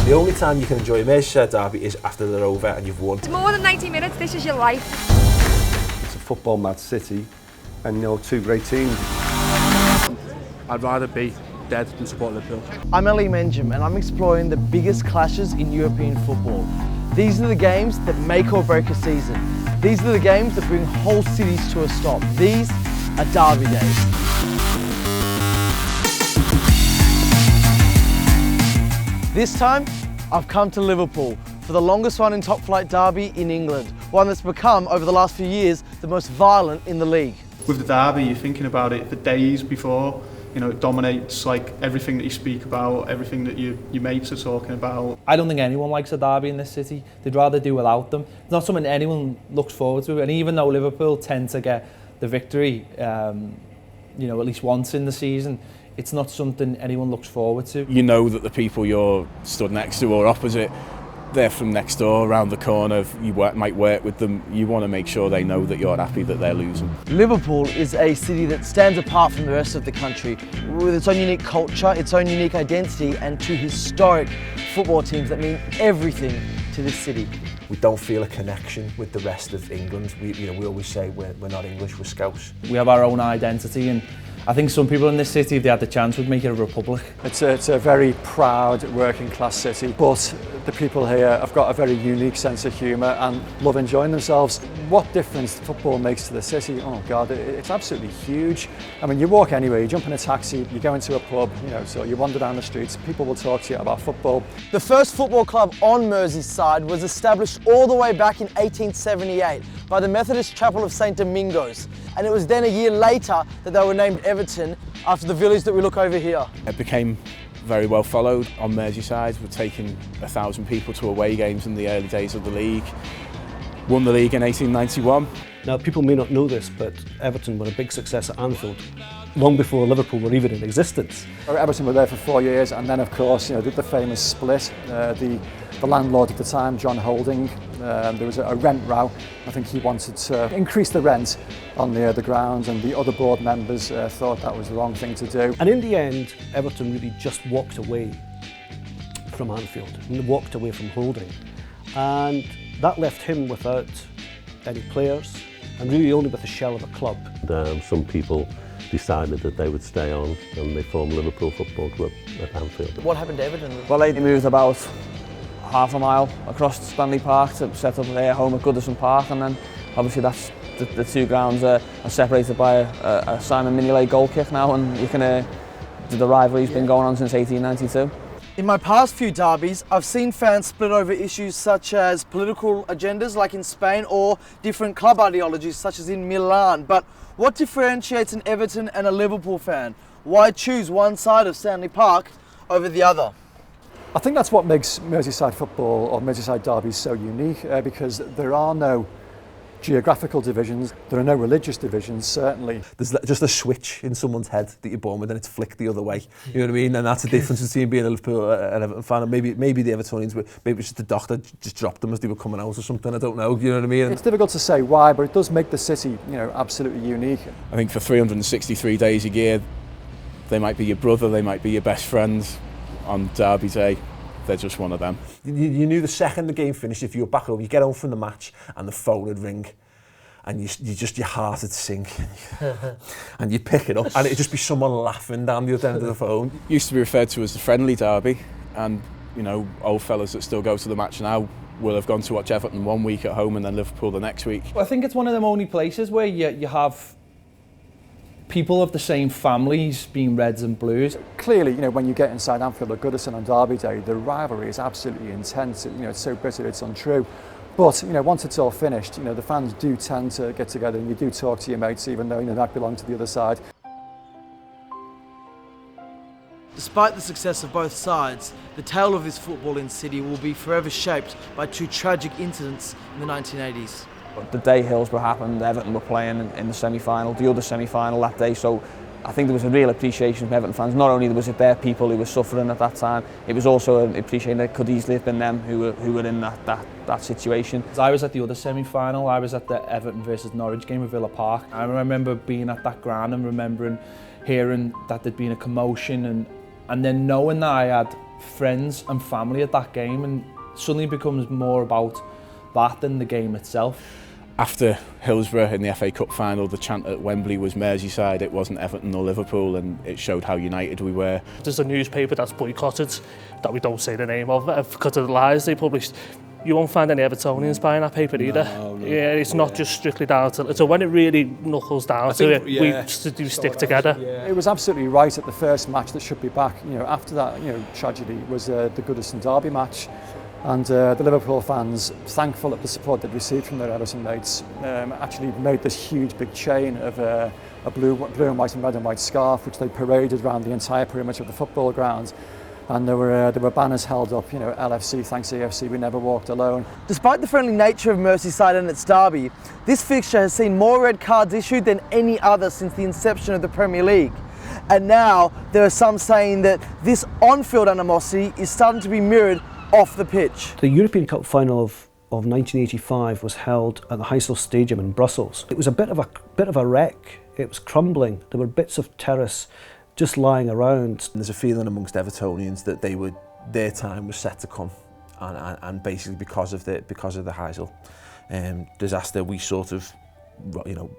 The only time you can enjoy a Merseyside derby is after they're over and you've won. It's more than 90 minutes, this is your life. It's a football mad city and two great teams. I'd rather be dead than support Liverpool. I'm Ali Menjum and I'm exploring the biggest clashes in European football. These are the games that make or break a season. These are the games that bring whole cities to a stop. These are derby days. This time, I've come to Liverpool for the longest running top flight derby in England, one that's become, over the last few years, the most violent in the league. With the derby, you're thinking about it for days before. It dominates like everything that you speak about, everything that your mates are talking about. I don't think anyone likes a derby in this city. They'd rather do without them. It's not something anyone looks forward to. And even though Liverpool tend to get the victory, at least once in the season, it's not something anyone looks forward to. You know that the people you're stood next to or opposite, they're from next door, around the corner. You might work with them. You want to make sure they know that you're happy that they're losing. Liverpool is a city that stands apart from the rest of the country with its own unique culture, its own unique identity, and two historic football teams that mean everything to this city. We don't feel a connection with the rest of England. We always say we're not English, we're Scouse. We have our own identity, and I think some people in this city, if they had the chance, would make it a republic. It's a very proud working class city, but the people here have got a very unique sense of humour and love enjoying themselves. What difference football makes to the city? Oh God, it's absolutely huge. I mean, you walk anywhere, you jump in a taxi, you go into a pub, so you wander down the streets, people will talk to you about football. The first football club on Merseyside was established all the way back in 1878 by the Methodist Chapel of St Domingos, and it was then a year later that they were named Everton after the village that we look over here. It became very well followed on Merseyside. We're taking 1,000 people to away games in the early days of the league. Won the league in 1891. Now, people may not know this, but Everton were a big success at Anfield, long before Liverpool were even in existence. Everton were there for 4 years, and then of course, the famous split. The landlord at the time, John Holding, there was a rent row. I think he wanted to increase the rent on the ground, and the other board members thought that was the wrong thing to do. And in the end, Everton really just walked away from Anfield, and walked away from Holding. And that left him without any players, and really only with a shell of a club. Some people decided that they would stay on, and they formed Liverpool Football Club at Anfield. What happened to Everton? Well, they moved about half a mile across Stanley Park to set up their home at Goodison Park, and then obviously that's the two grounds are separated by a Simon Mignolet goal kick now, and you can the rivalry's been going on since 1892. In my past few derbies, I've seen fans split over issues such as political agendas like in Spain, or different club ideologies such as in Milan. But what differentiates an Everton and a Liverpool fan? Why choose one side of Stanley Park over the other? I think that's what makes Merseyside football or Merseyside derbies so unique, because there are no geographical divisions, there are no religious divisions, certainly. There's just a switch in someone's head that you're born with and it's flicked the other way. You know what I mean? And that's the difference between being a Liverpool and Everton fan. And maybe the Evertonians were, maybe it's just the doctor just dropped them as they were coming out or something, I don't know, you know what I mean? It's difficult to say why, but it does make the city, absolutely unique. I think for 363 days a year, they might be your brother, they might be your best friend. On derby day, they're just one of them. You knew the second the game finished, if you were back home, you get home from the match and the phone would ring and your heart would sink and you pick it up and it'd just be someone laughing down the other end of the phone. Used to be referred to as the friendly derby, and old fellas that still go to the match now will have gone to watch Everton one week at home and then Liverpool the next week. I think it's one of them only places where you have people of the same families being Reds and Blues. Clearly, when you get inside Anfield or Goodison on derby day, the rivalry is absolutely intense. It's so bitter it's untrue. But once it's all finished, the fans do tend to get together and you do talk to your mates, even though they might belong to the other side. Despite the success of both sides, the tale of this footballing city will be forever shaped by two tragic incidents in the 1980s. The day Hillsborough happened, Everton were playing in the semi-final, the other semi-final that day, so I think there was a real appreciation from Everton fans. Not only was it their people who were suffering at that time, it was also an appreciation that it could easily have been them who were in that situation. I was at the other semi-final, I was at the Everton versus Norwich game at Villa Park. I remember being at that ground and remembering hearing that there'd been a commotion and And then knowing that I had friends and family at that game, and suddenly it becomes more about that than the game itself. After Hillsborough in the FA Cup final, the chant at Wembley was Merseyside, it wasn't Everton or Liverpool, and it showed how united we were. There's a newspaper that's boycotted that we don't say the name of because of the lies they published. You won't find any Evertonians buying that paper either. No, yeah, it's not just strictly down to... So when it really knuckles down to it, we just do stick together. It was absolutely right at the first match that should be back. You know, after that, tragedy was the Goodison Derby match. And the Liverpool fans, thankful of the support they'd received from their Everton mates, actually made this huge big chain of a blue and white and red and white scarf, which they paraded around the entire perimeter of the football ground. And there were banners held up, LFC, thanks AFC, we never walked alone. Despite the friendly nature of Merseyside and its derby, this fixture has seen more red cards issued than any other since the inception of the Premier League. And now there are some saying that this on-field animosity is starting to be mirrored off the pitch. The European Cup final of 1985 was held at the Heysel Stadium in Brussels. It was a bit of a wreck. It was crumbling. There were bits of terrace just lying around. There's a feeling amongst Evertonians that their time was set to come, and basically because of the Heysel disaster, we sort of,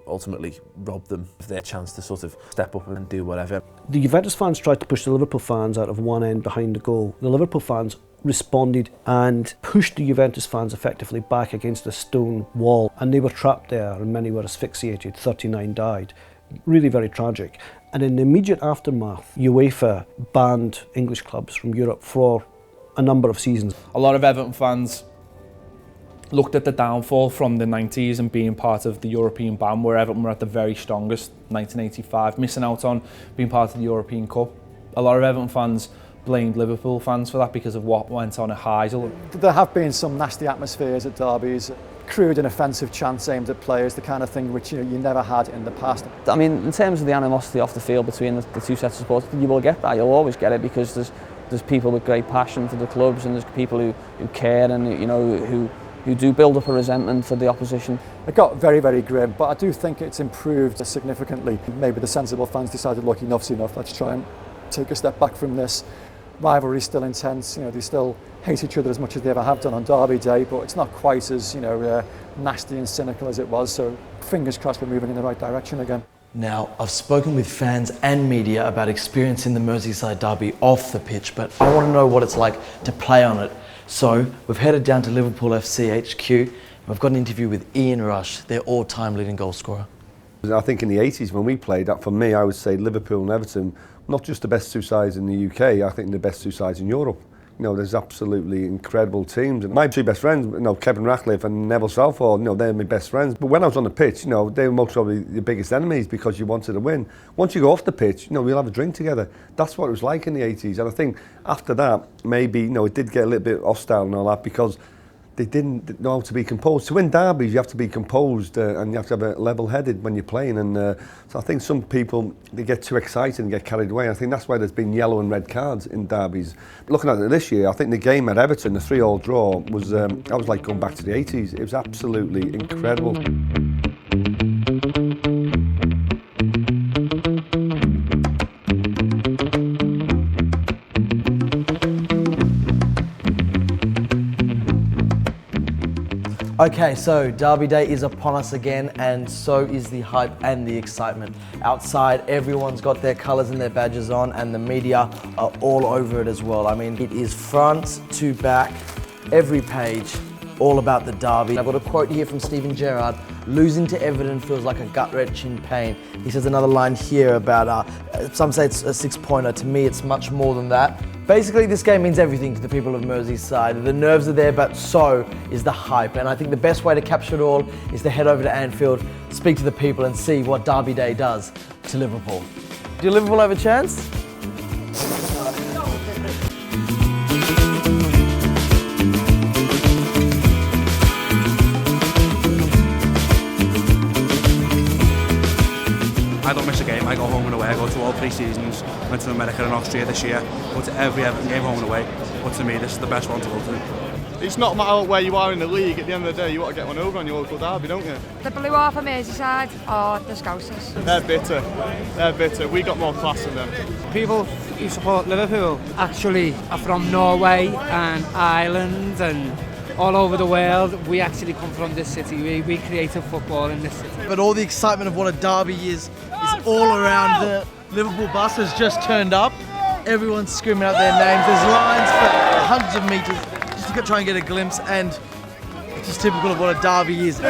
ultimately robbed them of their chance to sort of step up and do whatever. The Juventus fans tried to push the Liverpool fans out of one end behind the goal. The Liverpool fans responded and pushed the Juventus fans effectively back against a stone wall, and they were trapped there and many were asphyxiated. 39 died. Really very tragic. And in the immediate aftermath, UEFA banned English clubs from Europe for a number of seasons. A lot of Everton fans looked at the downfall from the 90s and being part of the European ban, where Everton were at the very strongest, 1985, missing out on being part of the European Cup. A lot of Everton fans blamed Liverpool fans for that because of what went on at Heysel. There have been some nasty atmospheres at derbies, crude and offensive chants aimed at players, the kind of thing which you never had in the past. I mean, in terms of the animosity off the field between the two sets of supporters, you will get that. You'll always get it because there's people with great passion for the clubs, and there's people who care and who do build up a resentment for the opposition. It got very, very grim, but I do think it's improved significantly. Maybe the sensible fans decided, look, enough's enough, let's try and take a step back from this. Rivalry's still intense, they still hate each other as much as they ever have done on Derby Day, but it's not quite as nasty and cynical as it was, so fingers crossed we're moving in the right direction again. Now, I've spoken with fans and media about experiencing the Merseyside derby off the pitch, but I want to know what it's like to play on it. So, we've headed down to Liverpool FC HQ, and we've got an interview with Ian Rush, their all-time leading goal scorer. I think in the 80s when we played, for me, I would say Liverpool and Everton, not just the best two sides in the UK, I think the best two sides in Europe. There's absolutely incredible teams. And my two best friends, Kevin Ratcliffe and Neville Southall, they're my best friends. But when I was on the pitch, they were most probably the biggest enemies because you wanted to win. Once you go off the pitch, we'll have a drink together. That's what it was like in the 80s. And I think after that, maybe, it did get a little bit hostile and all that because they didn't know how to be composed. To win derbies, you have to be composed and you have to have a level-headed when you're playing. And so I think some people, they get too excited and get carried away. I think that's why there's been yellow and red cards in derbies. But looking at it this year, I think the game at Everton, the 3-3 draw, was I was like going back to the 80s. It was absolutely incredible. Okay, so Derby Day is upon us again, and so is the hype and the excitement. Outside, everyone's got their colours and their badges on, and the media are all over it as well. I mean, it is front to back, every page, all about the derby. I've got a quote here from Steven Gerrard: losing to Everton feels like a gut-wrenching pain. He says another line here about, some say it's a six-pointer. To me, it's much more than that. Basically, this game means everything to the people of Merseyside. The nerves are there, but so is the hype. And I think the best way to capture it all is to head over to Anfield, speak to the people and see what Derby Day does to Liverpool. Do Liverpool have a chance? I don't miss a game. I go home and away. I go to all pre-seasons. Went to America and Austria this year. Go to every Everton game home and away. But to me, this is the best one to go to. it's not matter where you are in the league, at the end of the day you want to get one over on your local derby, don't you? The blue half of Merseyside or the Scousers? They're bitter, we got more class than them. People who support Liverpool actually are from Norway and Ireland and all over the world. We actually come from this city, we created football in this city. But all the excitement of what a derby is all around. The Liverpool bus has just turned up. Everyone's screaming out their names. There's lines for hundreds of metres just to try and get a glimpse, and it's just typical of what a derby is. The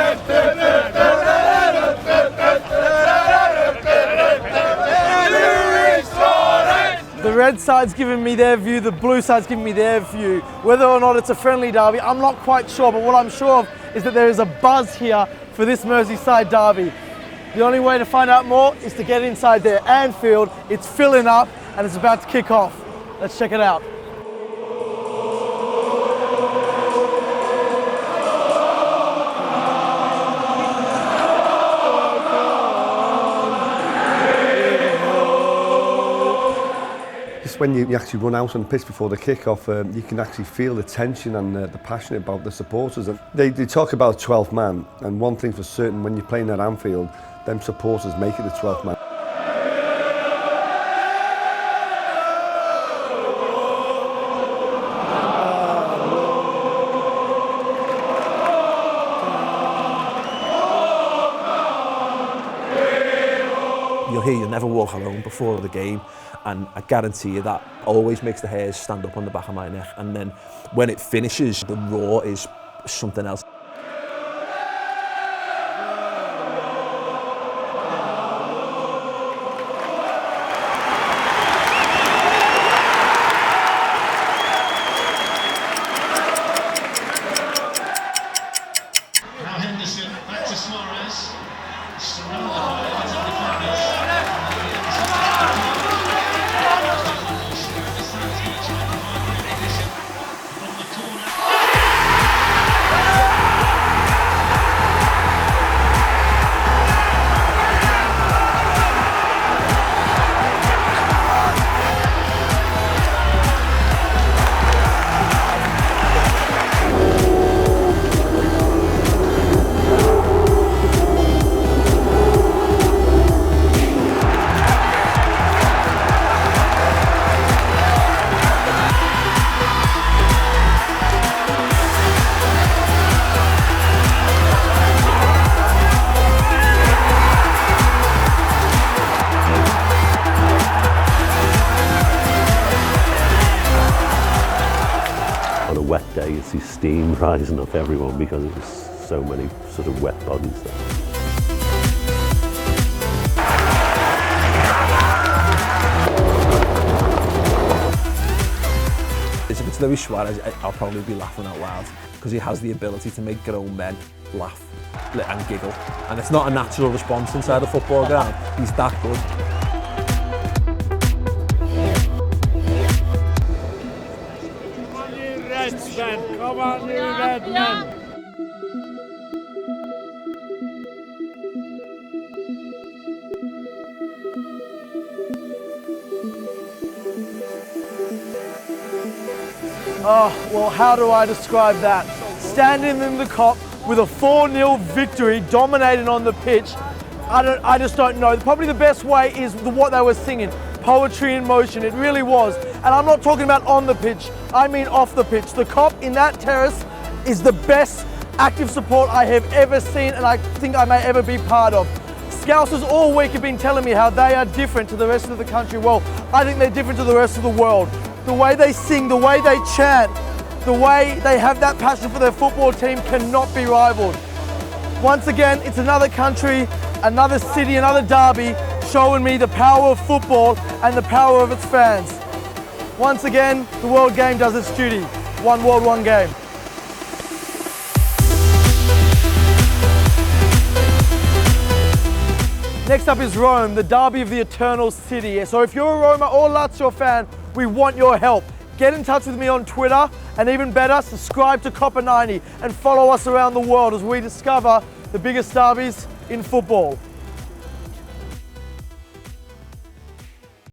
red side's giving me their view, the blue side's giving me their view. Whether or not it's a friendly derby, I'm not quite sure, but what I'm sure of is that there is a buzz here for this Merseyside derby. The only way to find out more is to get inside there. Anfield, it's filling up and it's about to kick off. Let's check it out. When you actually run out on the pitch before the kick-off, you can actually feel the tension and the passion about the supporters. And they talk about 12th man, and one thing for certain, when you're playing at Anfield, them supporters make it the 12th man. You'll never walk alone before the game, and I guarantee you that always makes the hairs stand up on the back of my neck. And then when it finishes, the roar is something else. On a wet day, you see steam rising off everyone because there's so many sort of wet bodies there. If it's Luis Suarez, I'll probably be laughing out loud because he has the ability to make grown men laugh and giggle. And it's not a natural response inside a football ground. He's that good. Come on, you red men! Oh, well, how do I describe that? Standing in the Kop with a 4-0 victory, dominating on the pitch. I just don't know. Probably the best way is what they were singing. Poetry in motion, it really was. And I'm not talking about on the pitch, I mean off the pitch. The Kop in that terrace is the best active support I have ever seen, and I think I may ever be part of. Scousers all week have been telling me how they are different to the rest of the country. Well, I think they're different to the rest of the world. The way they sing, the way they chant, the way they have that passion for their football team cannot be rivaled. Once again, it's another country, another city, another derby, showing me the power of football and the power of its fans. Once again, the World Game does its duty. One world, one game. Next up is Rome, the derby of the eternal city. So if you're a Roma or Lazio fan, we want your help. Get in touch with me on Twitter, and even better, subscribe to Copper90 and follow us around the world as we discover the biggest derbies in football.